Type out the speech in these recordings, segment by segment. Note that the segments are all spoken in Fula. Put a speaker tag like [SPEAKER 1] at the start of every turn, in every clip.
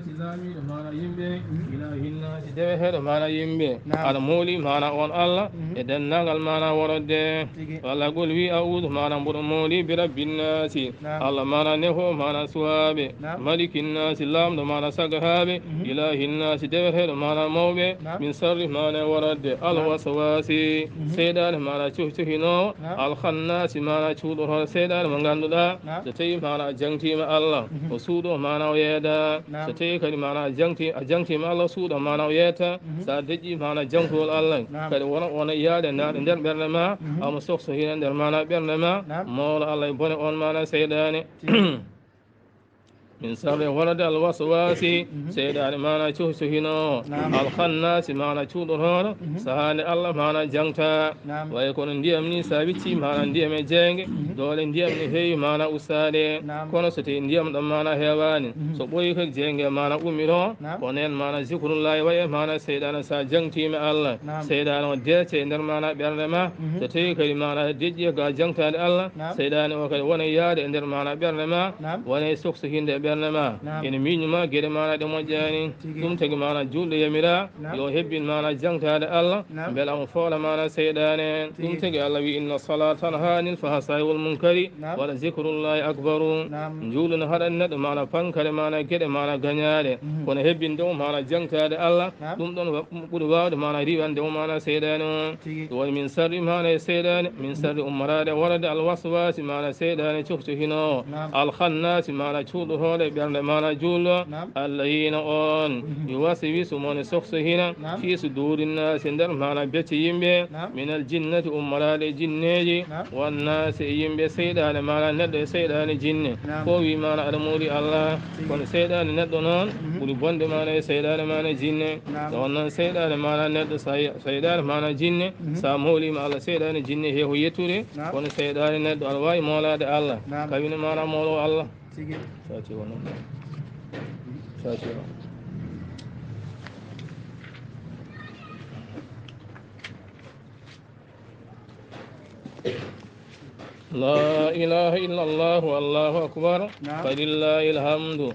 [SPEAKER 1] silami da mana yimbe ilahinna sidehe da mana yimbe almuli mana on Allah idan nagal mana warade wala gol wi a'udhu mana bur muli bi rabbin nas Allah mana neho mana suwabe malikin nas lam da mana sagahabe ilahinna sidehe da mana mawbe min sarri mana warade al waswasi saydan mana chuhino al khannas mana chudo saydan manganduda da tayi mana jangti ma Allah وسودو معنا ويدا ستيك معنا جنتي ما الله سودا معنا ويتا سادجي معنا جنتو الله كد وانا يادا نار ندر برنما ام سوق سهيل ندر معنا برنما مول الله يبون اون معنا سيداني من سر ولد الوسواس سيدان معنا شو سهينو الخناس معنا شو دهون سهان الله معنا جنتا ويكون نديم ني سابتي معنا نديم جنگ دول نديم ني هي معنا أستاذي كون ستي نديم دم معنا هيواني سبوي كك جنگ معنا أميرو كونين معنا ذكر الله ويه معنا سيدان سا جنتي مع الله سيدان وديتي ندر معنا برنما ستي كي معنا دجي غا جنتا الله سيدان وكل وني ياد ندر معنا برنما وني سوق سهين برنما إن مينما غير معنا دم جاني دم تج معنا جول يميرا يو هبين معنا جنتا الله بل أم فول معنا سيدان دم تج الله إن الصلاة تنهى عن الفحشاء والمنكر ولذكر الله أكبر جول نهار الند معنا فانكر معنا غير معنا غنياري كون هبين دم معنا جنتا الله دم دم قدوة معنا ريبان دم معنا سيدان ومن سر معنا سيدان من سر أمراء ولد الوسواس معنا سيدان شوف هنا الخناس معنا شود هذا بيرن معنا جول الذين أون يواسوس من سخس هنا في صدور الناس عندنا معنا بيت يمبي من الجنة أمراء الجنة والناس يمبي سيدان معنا ند سيدان الجن كوي معنا المولي الله كون سيدان ندونون ولبند معنا سيدان معنا جن دون سيدان معنا ند سيدان معنا جن سامولي معنا سيدان الجن هي هو يتوري كون سيدان ند الواي مولا الله كابين معنا مولا الله ساتي وانا ساتي لا إله إلا الله والله أكبر فلله الحمد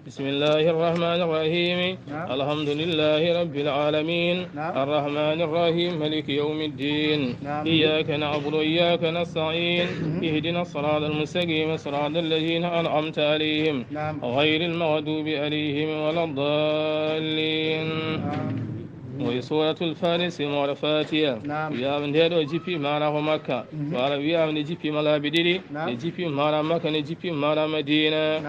[SPEAKER 1] بسم الله الرحمن الرحيم الحمد لله رب العالمين الرحمن الرحيم ملك يوم الدين إياك نعبد وإياك نستعين اهدنا الصراط المستقيم صراط الذين أنعمت عليهم غير المغضوب عليهم ولا الضالين وسورة الفارس معرفاتها يا من هذا جيبي معنا مكة وعلى يا من جيبي ملا بدري جيبي معنا مكة جيبي معنا مدينة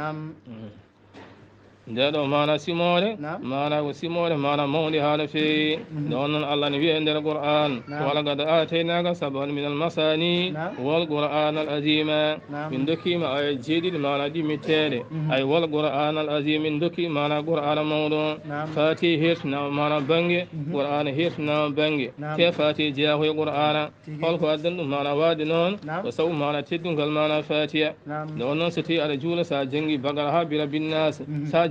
[SPEAKER 1] دادو معنا سيموري معنا وسيموري معنا مولي هذا في دون الله نبي عند القرآن ولقد آتيناك سبعا من المثاني والقرآن العظيم من دكي ما جديد معنا دي متالي أي والقرآن العظيم من دكي معنا قرآن موضوع فاتي هيرنا معنا بنجي قرآن هيرنا بنجي كيف فاتي جاهو قرآن خلق أدن معنا وادنون وسو معنا تدن معنا فاتي دون ستي على جولة ساجنجي بقرها برب الناس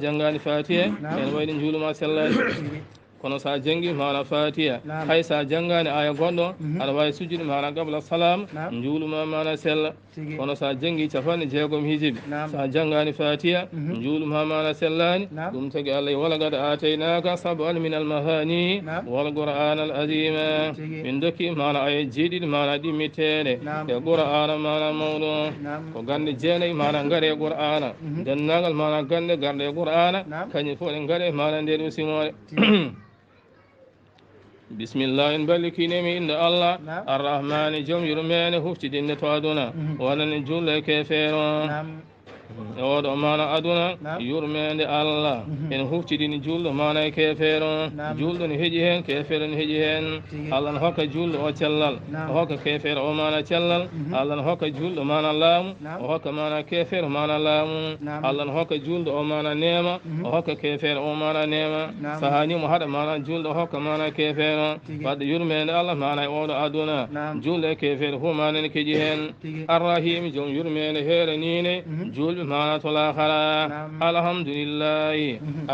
[SPEAKER 1] jangani fatiha en wayni juluma sellani kono sa jangi mana fatiha hay sa jangani aya gondo ala way sujudi mana qabla salam juluma mana sella kono sa jangi cafani jeegom hijibi sa jangani fatiha juluma mana sellani dum tagi Allah wala gad ataynaka sab'an min al-mahani wal qur'an al-azim min doki mana ay jidi mana dimitene e qur'an mana mawdo ko gande jeenay mana ngare qur'ana den nagal mana gande garde qur'ana kanyi fo en ngare mana nder simore بسم الله بلك نمي إن الله الرحمن جم يرمين هفتي دين توادنا ولن جل كفيرون يود مانا أدونا يرمين الله إن هفتي دين جل مانا كفيرون جل هجيهن كفيرن هجيهن الله هك جل وشلل هك كفير ومانا شلل الله هك جل مانا لام وهك مانا كفير مانا لام الله هك جل ومانا نيمة وهك كفير ومانا نيمة سهاني مهر مانا جل وهك مانا كفير بعد يرمين الله مانا يود أدونا جل كفير هو مانا كجيهن الرحيم جم يرمين هيرنين جل المعنى الآخر الحمد لله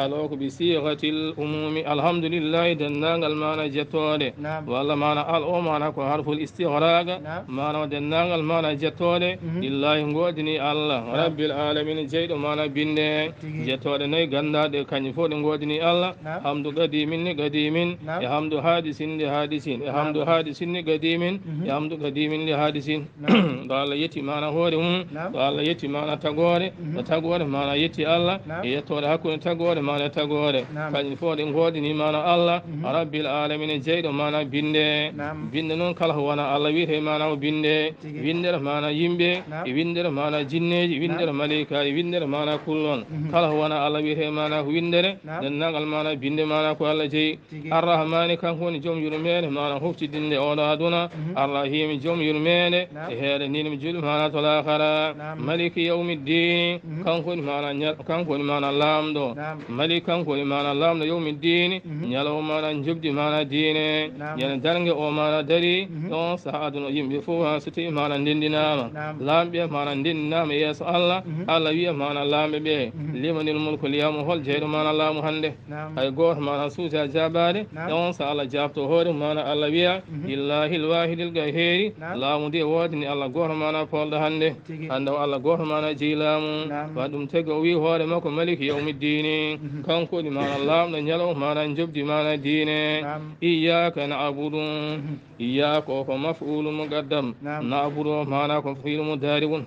[SPEAKER 1] ألوك بصيغة الأموم الحمد لله دنان المعنى جتوري ولا معنى الأمانة حرف الاستغراق معنى دنان المعنى جتوري لله نقودني الله رب العالمين جيد معنى بني جتوري ني غندا دي كنفود نقودني الله حمد قديم قديم يحمد حادث لحادث يحمد حادث قديم يحمد قديم لحادث قال يتي معنى هورهم قال يتي معنى تغوري تغوري معنى يتي الله يتوري حكو تغوري معنى تغوري كنفود نقودني معنى الله رب العالمين جيد معنى binde noon kala ko wona Allah wiyete mana o binde windere mana yimɓe e windere mana jinneji windere malikaji windere mana kullon kala ko wona Allah wiyete mana ko windere dennagal mana binde mana ko Allah jeeyi arrahmani kanko woni joom yurmede mana huftidinde oɗo aduna arrahimi joom yurmede e heede nini mi julɗi mana to lakara maliki yawmiddin kanko woni mana lamɗo malik kanko woni mana lamɗo yawmiddin ñalawo mana jobdi mana diine yana darnge o mana dari ɗon saha aduna yimɓe fof ha so tawi mana ndendinama lamɓe mana ndendinama yeeso Allah Allah wiya mana lamɓe ɓe limanil mulku liyamu hol jeyɗo mana laamu hande hay goto mana suusa jabade ɗon so Allah jabto hoore mana Allah wiya lillahi lwahidil gaheri laamu ndi wodini Allah goto mana polɗo hande hande o Allah goto mana jeeyi laamu wa ɗum tagi o wi hoore makko maliki yawmiddini kanko woni mana lamɗo ñalaw mana jobdi mana diine iyaka na'budu iyaka o ko maf'ulu muqaddam na'budu mana ko fi'lu mudari'un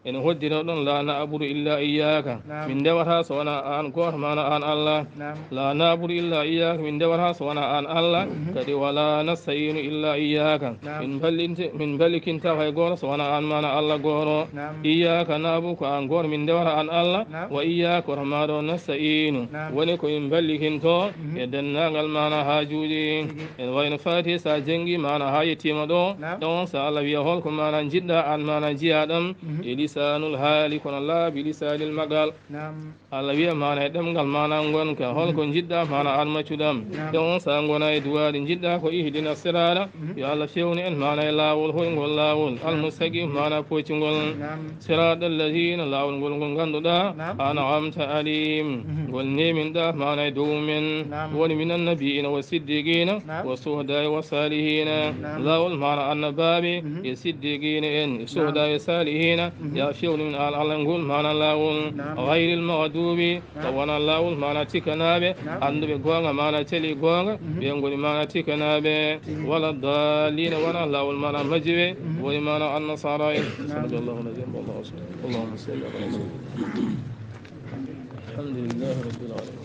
[SPEAKER 1] en hoddino ɗon la na'budu illa iyyaka min ndewata so wona an goto mana an Allah la na'budu illa iyyaka min ndewata so wona an Allah kadi wala nasta'inu illa iyyaka min ballikinta hay goto so wona an mana Allah goto iyyaka na'budu ko an goto min ndewata an Allah wa iyyaka rahmado nasta'inu woni ko min ballikinto e dennagal mana hajuji en wayno fati sa jengi mana ha yettima ɗo ɗon so Allah wiya holko mana jiɗɗa an mana jiyaɗam lisanul haali kono laabi lisanil magal Allah wiya mana e ɗemgal mana gonka holko jiɗɗa mana an maccuɗam ɗon sa gona e duwaɗi jiɗɗa ko ihdina sirala yo Allah fewni en mana e lawol hoygol lawol almustaqim mana poccugol sirata allazina lawol ngol ngol ganduɗa an'amta alayhim ngol neminɗa mana e dow men woni minan nabiyina wa siddiqina wa suhada wa salihina lawol mana annabaɓe e siddiqina en e suhada e salihina ya fewni min Allah ngol mana lawol ghayril maghdubi tawana lawol mana tikanaɓe anduɓe gonga mana teli gonga ɓe ngoni mana tikanaɓe wala dalina wana lawol mana majiɓe woni mana annasara en sallallahu alaihi wa sallam Allahumma salli ala sayyidina alhamdulillahi rabbil alamin